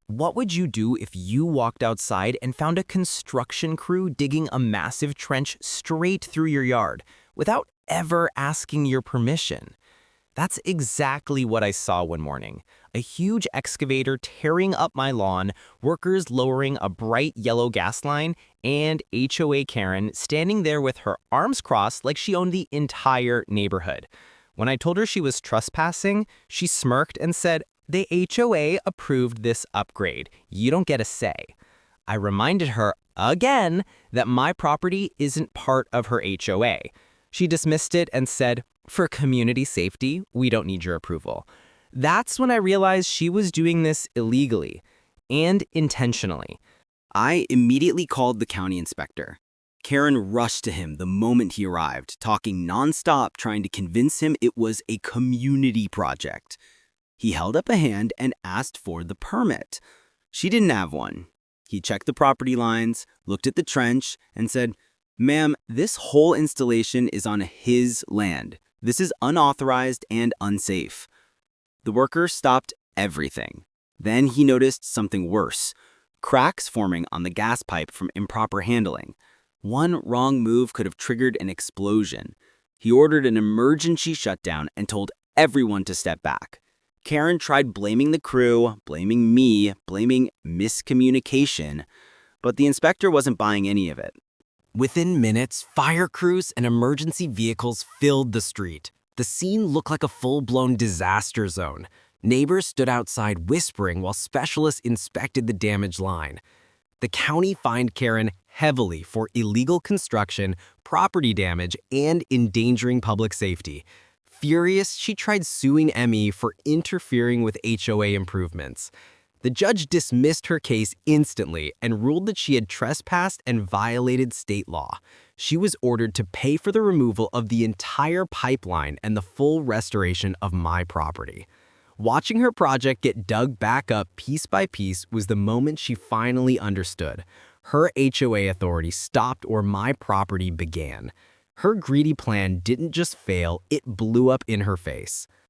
What would you do if you walked outside and found a construction crew digging a massive trench straight through your yard without ever asking your permission? That's exactly what I saw one morning. A huge excavator tearing up my lawn, workers lowering a bright yellow gas line, and HOA Karen standing there with her arms crossed like she owned the entire neighborhood. When I told her she was trespassing, she smirked and said, "The HOA approved this upgrade. You don't get a say." I reminded her again that my property isn't part of her HOA. She dismissed it and said, "For community safety, we don't need your approval." That's when I realized she was doing this illegally and intentionally. I immediately called the county inspector. Karen rushed to him the moment he arrived, talking nonstop, trying to convince him it was a community project. He held up a hand and asked for the permit. She didn't have one. He checked the property lines, looked at the trench, and said, "Ma'am, this whole installation is on his land. This is unauthorized and unsafe." The worker stopped everything. Then he noticed something worse: cracks forming on the gas pipe from improper handling. One wrong move could have triggered an explosion. He ordered an emergency shutdown and told everyone to step back. Karen tried blaming the crew, blaming me, blaming miscommunication, but the inspector wasn't buying any of it. Within minutes, fire crews and emergency vehicles filled the street. The scene looked like a full-blown disaster zone. Neighbors stood outside whispering while specialists inspected the damaged line. The county fined Karen heavily for illegal construction, property damage, and endangering public safety. Furious, she tried suing ME for interfering with HOA improvements. The judge dismissed her case instantly and ruled that she had trespassed and violated state law. She was ordered to pay for the removal of the entire pipeline and the full restoration of my property. Watching her project get dug back up piece by piece was the moment she finally understood. Her HOA authority stopped where my property began. Her greedy plan didn't just fail, it blew up in her face.